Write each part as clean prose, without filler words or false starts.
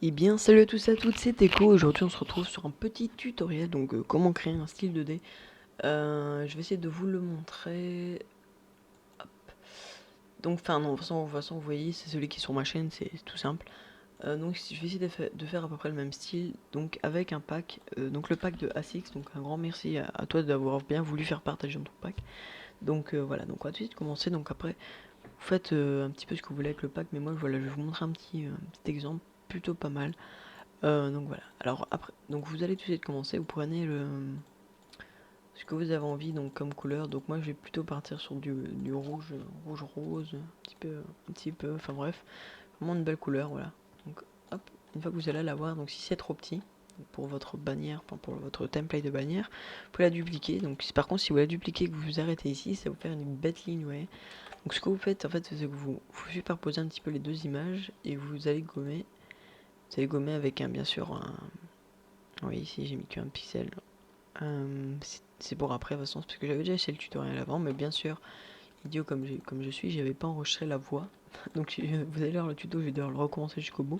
Eh bien, salut à tous et à toutes, c'est Teco. Aujourd'hui, on se retrouve sur un petit tutoriel, donc comment créer un style 2D. Je vais essayer de vous le montrer. Hop. Donc, enfin, non, de toute façon, vous voyez, c'est celui qui est sur ma chaîne, c'est tout simple. Donc, je vais essayer de faire à peu près le même style, donc avec un pack, donc le pack de ASICS. Donc, un grand merci à toi d'avoir bien voulu faire partager ton pack. Donc, voilà, donc on va tout de suite commencer. Donc, après, vous faites un petit peu ce que vous voulez avec le pack, mais moi, voilà, je vais vous montrer un petit exemple plutôt pas mal. Donc voilà. Alors après, donc vous allez tout de suite commencer. Vous prenez ce que vous avez envie donc comme couleur. Donc moi je vais plutôt partir sur du rouge, rouge rose, un petit peu. Enfin bref, vraiment une belle couleur. Voilà. Donc hop, une fois que vous allez l'avoir. Donc si c'est trop petit pour votre bannière, enfin pour votre template de bannière, vous pouvez la dupliquer. Donc par contre si vous la dupliquez et que vous vous arrêtez ici, ça va vous faire une bête ligne. Ouais. Donc ce que vous faites en fait, c'est que vous superposez un petit peu les deux images et vous allez gommer. Vous allez gommer avec bien sûr un. Oui, ici j'ai mis qu'un pixel. C'est pour après, de toute façon, parce que j'avais déjà essayé le tutoriel avant, mais bien sûr, idiot comme je suis, j'avais pas enregistré la voix. Donc vous allez voir le tuto, je vais devoir le recommencer jusqu'au bout.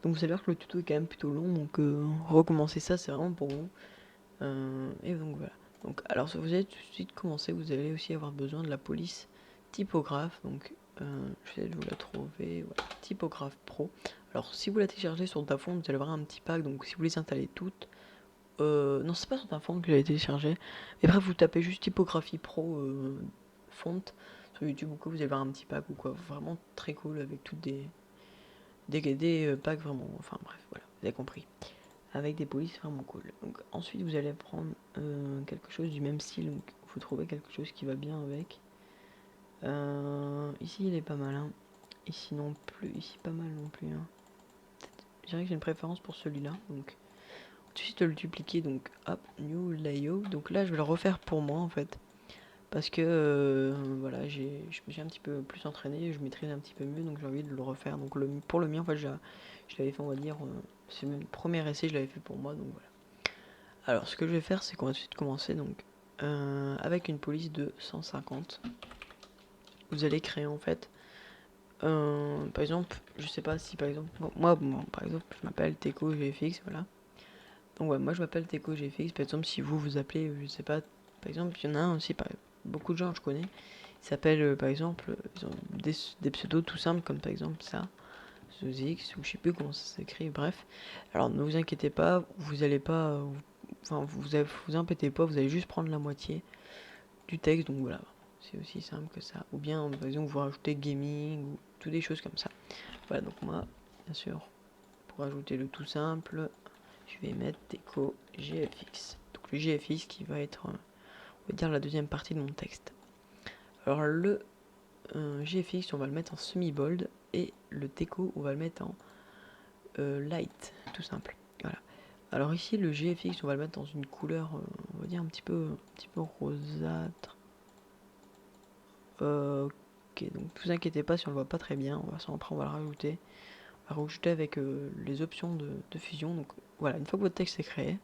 Donc vous allez voir que le tuto est quand même plutôt long, donc recommencer ça, c'est vraiment pour vous. Et donc voilà. Donc alors, si vous allez tout de suite commencer, vous allez aussi avoir besoin de la police typographe. Donc je vais essayer de vous la trouver. Voilà, typographe pro. Alors si vous la téléchargez sur Dafont, vous allez avoir un petit pack. Donc si vous les installez toutes, non, c'est pas sur un fond que j'ai téléchargé. Mais bref, vous tapez juste typographie pro font sur YouTube ou quoi, vous allez voir un petit pack ou quoi. Vraiment très cool avec toutes des packs vraiment. Enfin bref, voilà, vous avez compris. Avec des polices vraiment cool. Donc ensuite, vous allez prendre quelque chose du même style. Donc vous trouvez quelque chose qui va bien avec. Ici, il est pas mal. Hein. Ici non plus. Ici, pas mal non plus. Hein. Je dirais que j'ai une préférence pour celui-là. Donc ensuite le dupliquer, donc hop, new layout. Donc là je vais le refaire pour moi en fait, parce que voilà, je me suis un petit peu plus entraîné, je maîtrise un petit peu mieux, donc j'ai envie de le refaire. Donc pour le mien en fait, je l'avais fait, on va dire, c'est mon premier essai, je l'avais fait pour moi, donc voilà. Alors ce que je vais faire, c'est qu'on va tout de suite commencer donc avec une police de 150. Vous allez créer en fait par exemple, je sais pas si par exemple moi par exemple je m'appelle Teco GFX, voilà. Donc ouais, moi je m'appelle Teco GFX. Par exemple, si vous vous appelez, je sais pas, par exemple, il y en a un aussi, beaucoup de gens que je connais, ils s'appellent par exemple, ils ont des pseudos tout simples, comme par exemple ça, Zozix, ou je sais plus comment ça s'écrit, bref. Alors ne vous inquiétez pas, vous allez pas, enfin vous impétez pas, vous allez juste prendre la moitié du texte, donc voilà. C'est aussi simple que ça. Ou bien, par exemple, vous rajoutez gaming, ou toutes des choses comme ça. Voilà, donc moi, bien sûr, pour ajouter le tout simple, je vais mettre déco GFX. Donc le GFX qui va être, on va dire, la deuxième partie de mon texte. Alors le GFX, on va le mettre en semi-bold et le déco, on va le mettre en light, tout simple. Voilà. Alors ici, le GFX, on va le mettre dans une couleur, on va dire un petit peu rosâtre. Ok, donc ne vous inquiétez pas si on le voit pas très bien. Après, on va le rajouter. On va rajouter avec les options de fusion. Donc voilà, une fois que votre texte est créé,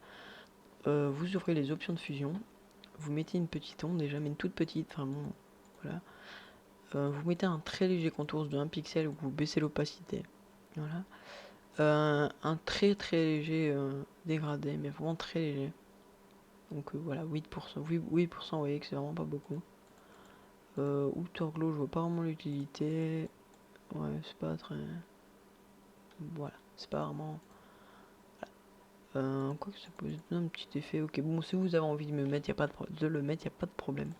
vous ouvrez les options de fusion, vous mettez une petite onde déjà, mais une toute petite, vraiment, voilà. Vous mettez un très léger contour de 1 pixel où vous baissez l'opacité, voilà. Un très très léger dégradé, mais vraiment très léger. Donc voilà, 8%, 8%, vous voyez que c'est vraiment pas beaucoup. Outer glow, je vois pas vraiment l'utilité. Ouais, c'est pas très. Voilà, c'est pas vraiment. Quoi que ça peut donner un petit effet. Ok, bon, si vous avez envie de me mettre, y a pas de le mettre, y a pas de problème.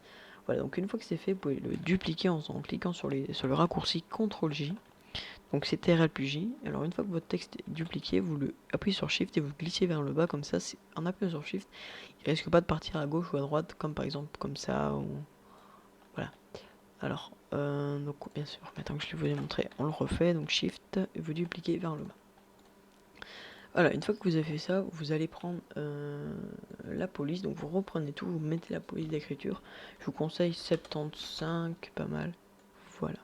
Voilà, donc une fois que c'est fait, vous pouvez le dupliquer en cliquant sur le raccourci CTRL-J. Donc c'est TRL plus J. Alors une fois que votre texte est dupliqué, vous le appuyez sur Shift et vous glissez vers le bas comme ça. En appuyant sur Shift, il risque pas de partir à gauche ou à droite, comme par exemple comme ça. Ou... Voilà. Alors, donc bien sûr, maintenant que je vous ai montré, on le refait. Donc Shift et vous dupliquez vers le bas. Voilà, une fois que vous avez fait ça, vous allez prendre la police. Donc vous reprenez tout, vous mettez la police d'écriture. Je vous conseille 75, pas mal. Voilà.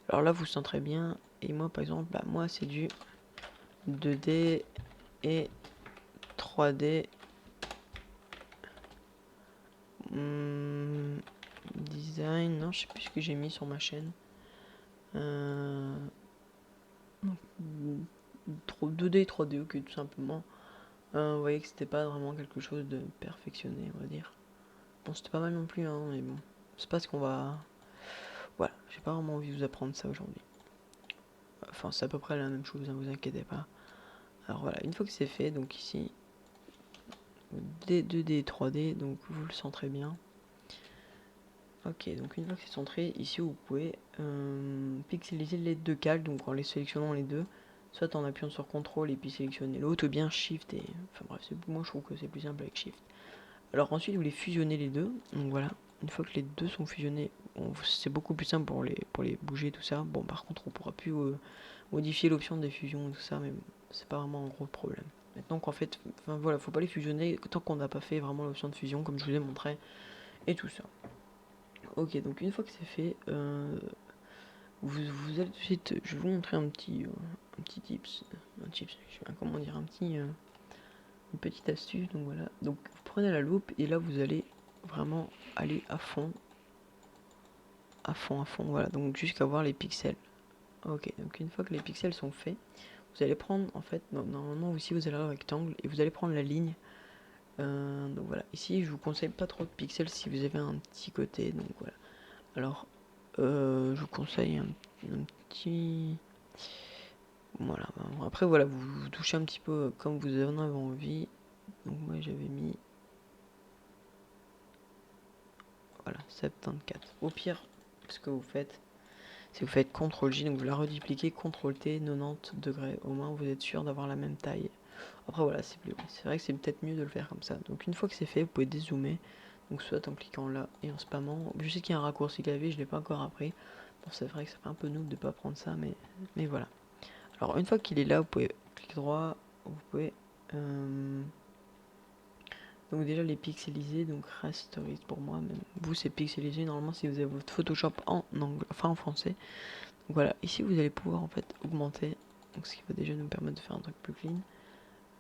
Alors là, vous centrez bien. Et moi, par exemple, bah, moi, c'est du 2D et 3D. Design, non, je sais plus ce que j'ai mis sur ma chaîne. 2D, 3D, ok, tout simplement. Vous voyez que c'était pas vraiment quelque chose de perfectionné, on va dire. Bon, c'était pas mal non plus, hein, mais bon, c'est pas ce qu'on va... Voilà, j'ai pas vraiment envie de vous apprendre ça aujourd'hui. Enfin, c'est à peu près la même chose, ne vous inquiétez pas. Alors voilà, une fois que c'est fait, donc ici, 2D, 3D, donc vous le centrez bien. Ok, donc une fois que c'est centré, ici vous pouvez pixeliser les deux calques, donc en les sélectionnant les deux, soit en appuyant sur CTRL et puis sélectionner l'autre, ou bien SHIFT et... Enfin bref, moi je trouve que c'est plus simple avec SHIFT. Alors ensuite vous les fusionnez les deux, donc voilà, une fois que les deux sont fusionnés, bon, c'est beaucoup plus simple pour les bouger tout ça. Bon par contre on pourra plus modifier l'option des fusions et tout ça, mais c'est pas vraiment un gros problème. Maintenant qu'en fait, enfin voilà, faut pas les fusionner tant qu'on n'a pas fait vraiment l'option de fusion comme je vous ai montré et tout ça. Ok, donc une fois que c'est fait, vous allez tout de suite, je vais vous montrer un petit tips, comment dire, une petite astuce. Donc voilà, donc vous prenez la loupe et là vous allez vraiment aller à fond, voilà, donc jusqu'à voir les pixels. Ok, donc une fois que les pixels sont faits, vous allez prendre, en fait, normalement aussi vous allez au rectangle et vous allez prendre la ligne. Donc voilà, ici je vous conseille pas trop de pixels si vous avez un petit côté, donc voilà. Alors, je vous conseille un petit... Voilà, après voilà, vous touchez un petit peu comme vous en avez envie. Donc moi j'avais mis... Voilà, 74. Au pire, ce que vous faites, c'est que vous faites CTRL-J, donc vous la redupliquez, CTRL-T, 90 degrés. Au moins vous êtes sûr d'avoir la même taille. Après voilà, c'est vrai que c'est peut-être mieux de le faire comme ça. Donc une fois que c'est fait, vous pouvez dézoomer. Donc soit en cliquant là et en spammant. Je sais qu'il y a un raccourci clavier, je l'ai pas encore appris. Bon, c'est vrai que ça fait un peu noob de pas prendre ça, mais voilà. Alors une fois qu'il est là, vous pouvez cliquer droit, vous pouvez donc déjà les pixeliser, donc rasterise pour moi, même vous c'est pixelisé normalement si vous avez votre Photoshop en anglais, enfin en français. Donc voilà, ici vous allez pouvoir en fait augmenter, donc ce qui va déjà nous permettre de faire un truc plus clean.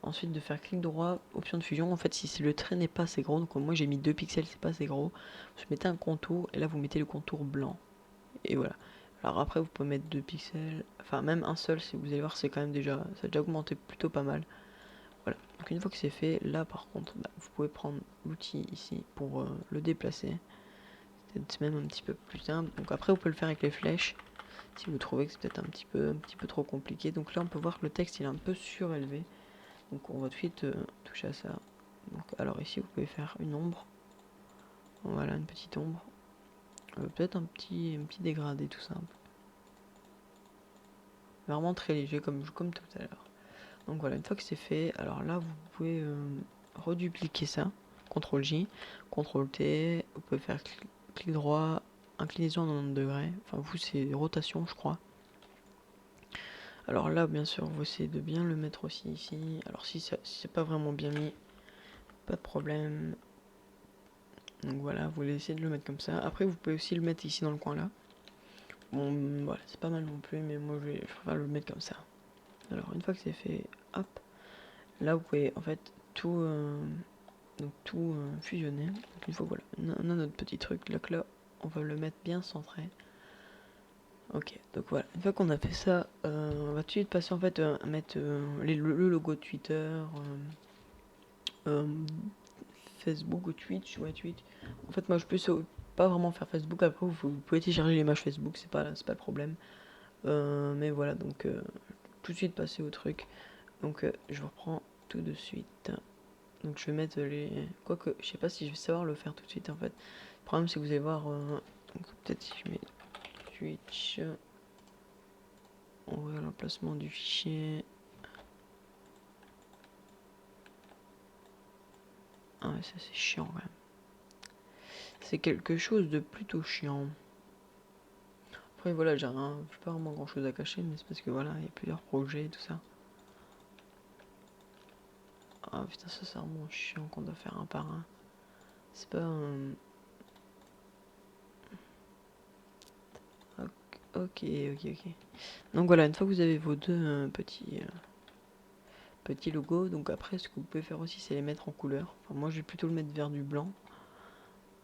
Ensuite de faire clic droit, option de fusion, en fait si le trait n'est pas assez gros, donc moi j'ai mis 2 pixels, c'est pas assez gros, vous mettez un contour et là vous mettez le contour blanc. Et voilà. Alors après vous pouvez mettre 2 pixels, enfin même un seul, si vous allez voir c'est quand même déjà, ça a déjà augmenté plutôt pas mal. Voilà, donc une fois que c'est fait, là par contre, vous pouvez prendre l'outil ici pour le déplacer. C'est même un petit peu plus simple. Donc après vous pouvez le faire avec les flèches, si vous trouvez que c'est peut-être un petit peu trop compliqué. Donc là on peut voir que le texte il est un peu surélevé. Donc on va tout de suite toucher à ça. Donc alors ici vous pouvez faire une ombre. Voilà, une petite ombre. Peut-être un petit dégradé tout simple. Vraiment très léger comme tout à l'heure. Donc voilà, une fois que c'est fait, alors là vous pouvez redupliquer ça, CTRL J, CTRL T, vous pouvez faire clic droit, inclinaison à 90 degrés, enfin vous c'est rotation je crois. Alors là bien sûr vous essayez de bien le mettre aussi ici, alors si c'est pas vraiment bien mis, pas de problème. Donc voilà, vous essayez de le mettre comme ça, après vous pouvez aussi le mettre ici dans le coin là. Bon voilà, c'est pas mal non plus, mais moi je préfère le mettre comme ça. Alors une fois que c'est fait, hop, là vous pouvez en fait tout fusionner. Donc une fois voilà, on a notre petit truc, là on va le mettre bien centré. Ok, donc voilà, une fois qu'on a fait ça, on va tout de suite passer en fait à mettre le logo de Twitter, Facebook ou Twitch, ouais Twitch. En fait moi je peux pas vraiment faire Facebook, après vous pouvez télécharger l'image Facebook, c'est pas le problème. Mais voilà, donc tout de suite passer au truc. Donc je vous reprends tout de suite. Donc je vais mettre les... Quoique, je sais pas si je vais savoir le faire tout de suite en fait. Le problème c'est que vous allez voir... Donc peut-être si je mets Twitch... On voit l'emplacement du fichier. Ah ouais, ça c'est chiant quand même. C'est quelque chose de plutôt chiant. Après voilà, j'ai pas vraiment grand chose à cacher, mais c'est parce que voilà, il y a plusieurs projets et tout ça. Ah putain, ça c'est vraiment chiant qu'on doit faire un par un. C'est pas un... Ok. Donc voilà, une fois que vous avez vos deux petits logos, donc après ce que vous pouvez faire aussi c'est les mettre en couleur. Enfin moi je vais plutôt le mettre vers du blanc.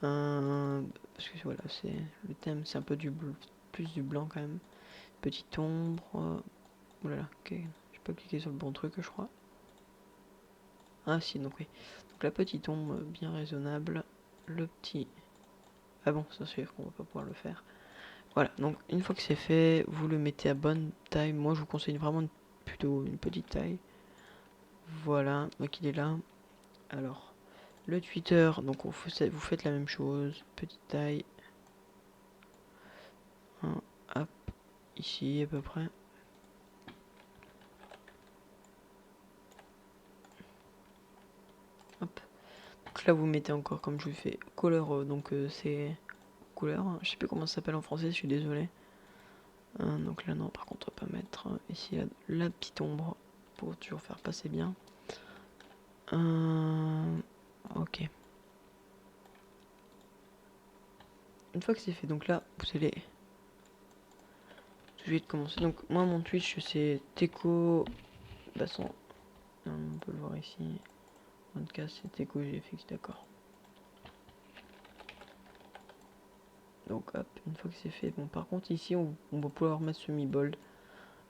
Parce que voilà, c'est le thème, c'est un peu plus du blanc quand même. Petite ombre. Oulala, ok. pas cliqué sur le bon truc, je crois. Ah si, donc oui. Donc la petite ombre bien raisonnable. Le petit... Ah bon, ça c'est sûr qu'on va pas pouvoir le faire. Voilà, donc une fois que c'est fait, vous le mettez à bonne taille. Moi je vous conseille vraiment plutôt une petite taille. Voilà, donc il est là. Alors, le Twitter, donc vous faites la même chose. Petite taille. Hop, ici à peu près. Hop. Donc là vous mettez encore comme je vous fais couleur, donc c'est couleur, hein. Je sais plus comment ça s'appelle en français, je suis désolé. Donc là non, par contre on va pas mettre ici la petite ombre pour toujours faire passer bien. Ok. Une fois que c'est fait, donc là vous allez tout de suite commencer. Donc moi mon Twitch c'est Teco Basson. On peut le voir ici. En tout cas c'est Teco GFX, d'accord. Donc hop, une fois que c'est fait, bon par contre ici on va pouvoir mettre semi-bold.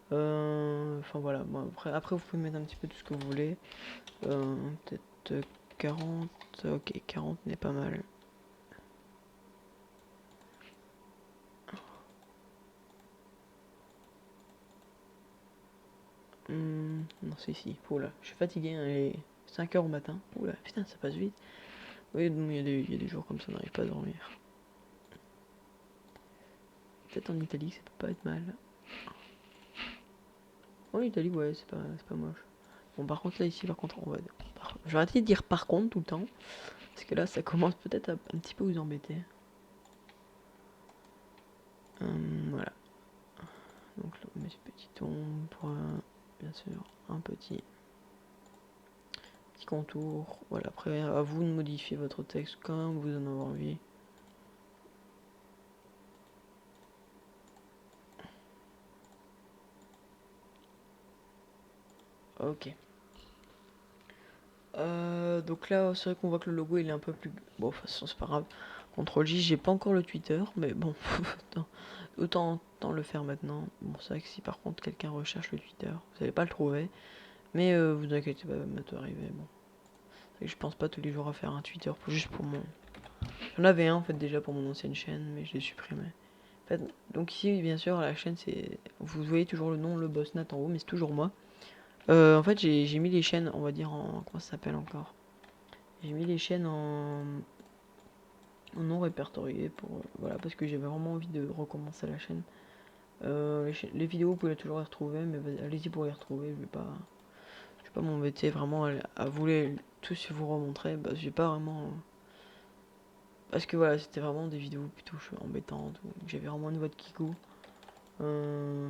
Enfin voilà, bon, après vous pouvez mettre un petit peu tout ce que vous voulez. Peut-être 40, ok 40 n'est pas mal. Non c'est ici, oula, je suis fatigué, hein, il est 5 h au matin. Oula, putain ça passe vite. Oui, il y a des jours comme ça, on n'arrive pas à dormir. Peut-être en Italie, ça peut pas être mal. En Italie, ouais, c'est pas moche. Bon, par contre, là, ici, par contre, on va... Je vais arrêter de dire par contre tout le temps. Parce que là, ça commence peut-être à un petit peu vous embêter. Voilà. Donc là, on met une petite ombre. Bien sûr, un petit contour. Voilà, après, à vous de modifier votre texte comme vous en avez envie. Ok. Donc là, c'est vrai qu'on voit que le logo il est un peu plus. Bon, de toute façon, c'est pas grave. CTRL J, j'ai pas encore le Twitter, mais bon, autant le faire maintenant. Bon, c'est vrai que si par contre quelqu'un recherche le Twitter, vous allez pas le trouver, mais vous inquiétez pas, ça va arriver. Bon, c'est vrai que je pense pas tous les jours à faire un Twitter juste pour mon. J'en avais un en fait déjà pour mon ancienne chaîne, mais je l'ai supprimé. En fait, donc ici, bien sûr, la chaîne, c'est. Vous voyez toujours le nom, le boss Nat en haut, mais c'est toujours moi. En fait, j'ai mis les chaînes, on va dire en. Comment ça s'appelle encore? J'ai mis les chaînes en non répertorié pour voilà, parce que j'avais vraiment envie de recommencer la chaîne. Les vidéos vous pouvez toujours les retrouver, mais allez-y pour les retrouver. Je vais pas m'embêter vraiment à vous les tous vous remontrer. Bah, j'ai pas vraiment parce que voilà, c'était vraiment des vidéos plutôt embêtantes où j'avais vraiment une voix de Kiko. Voilà,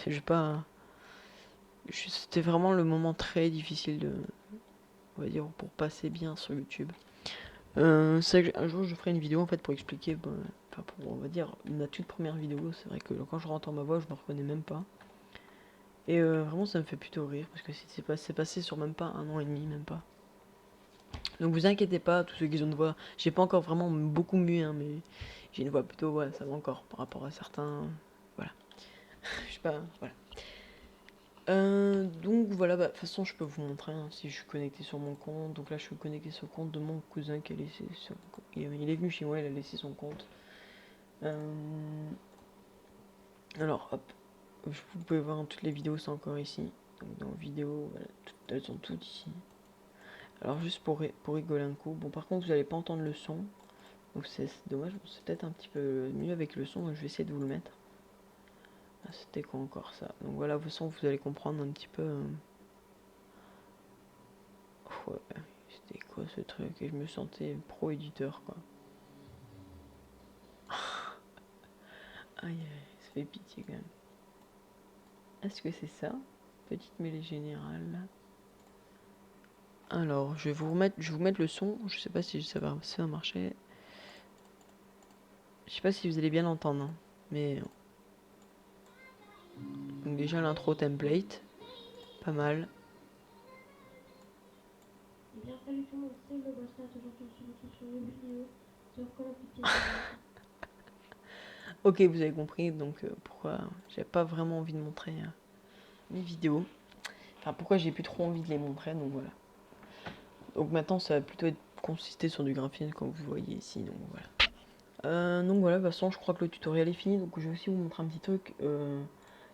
je vais pas. C'était vraiment le moment très difficile de, on va dire, pour passer bien sur YouTube. C'est vrai que un jour je ferai une vidéo en fait pour expliquer, enfin pour on va dire ma toute première vidéo. C'est vrai que quand je rentre ma voix, je me reconnais même pas. Et vraiment ça me fait plutôt rire parce que c'est passé sur même pas un an et demi, même pas. Donc vous inquiétez pas, tous ceux qui ont une voix, j'ai pas encore vraiment beaucoup mieux, hein, mais j'ai une voix plutôt, ouais, ça va encore par rapport à certains. Voilà. Je sais pas, voilà. Donc voilà, bah, de toute façon je peux vous montrer hein, si je suis connecté sur mon compte. Donc là je suis connecté sur le compte de mon cousin qui a laissé son... Il est venu chez moi, il a laissé son compte. Alors hop, vous pouvez voir toutes les vidéos, c'est encore ici. Donc dans vidéo, voilà, elles sont toutes ici. Alors juste pour rigoler un coup, bon par contre vous n'allez pas entendre le son. Donc c'est dommage, c'est peut-être un petit peu mieux avec le son, donc je vais essayer de vous le mettre. Ah, c'était quoi encore ça? Donc voilà, de toute façon vous allez comprendre un petit peu... Ouais, c'était quoi ce truc? Et je me sentais pro-éditeur quoi. Aïe, ça fait pitié quand même. Est-ce que c'est ça? Petite mêlée générale. Alors, je vais vous mettre le son. Je sais pas si ça va marcher. Je sais pas si vous allez bien l'entendre, hein, mais donc déjà l'intro template, pas mal. Bien salut tout le monde, c'est le Bosnat. Aujourd'hui on se retrouve sur une vidéo sur comment piquer. Ok, vous avez compris donc pourquoi j'ai pas vraiment envie de montrer mes vidéos. Enfin, pourquoi j'ai plus trop envie de les montrer, donc voilà. Donc maintenant, ça va plutôt être consisté sur du graphisme, comme vous voyez ici, donc voilà. Donc voilà, de toute façon, je crois que le tutoriel est fini, donc je vais aussi vous montrer un petit truc.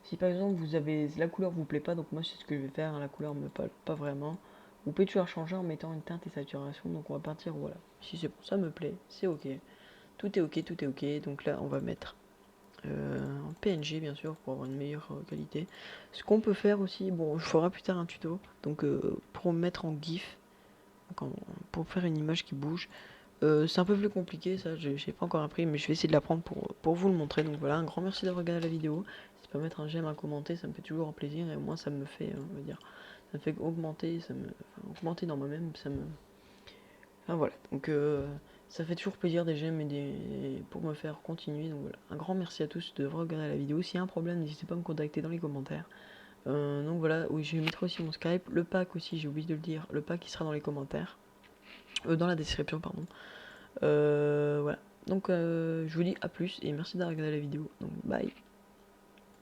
Si par exemple, vous avez la couleur vous plaît pas, donc moi, c'est ce que je vais faire, hein, la couleur me plaît pas vraiment. Vous pouvez toujours la changer en mettant une teinte et saturation, donc on va partir, voilà. Si c'est bon, ça me plaît, c'est ok. Tout est ok, tout est ok, donc là, on va mettre en PNG bien sûr pour avoir une meilleure qualité. Ce qu'on peut faire aussi, bon je ferai plus tard un tuto, donc pour mettre en GIF, donc pour faire une image qui bouge, c'est un peu plus compliqué ça, j'ai pas encore appris mais je vais essayer de l'apprendre pour vous le montrer. Donc voilà, un grand merci d'avoir regardé la vidéo, si tu peux mettre un j'aime, un commenter, ça me fait toujours un plaisir et moi ça me fait, on va dire, ça me fait augmenter, augmenter dans moi-même, ça me... Enfin voilà, donc ça fait toujours plaisir des j'aime et pour me faire continuer. Donc voilà, un grand merci à tous de regarder la vidéo. S'il y a un problème, n'hésitez pas à me contacter dans les commentaires. Donc voilà, oui, je mettrai aussi mon Skype, le pack aussi, j'ai oublié de le dire, le pack qui sera dans les commentaires, dans la description, pardon. Voilà, donc je vous dis à plus et merci d'avoir regardé la vidéo. Donc bye.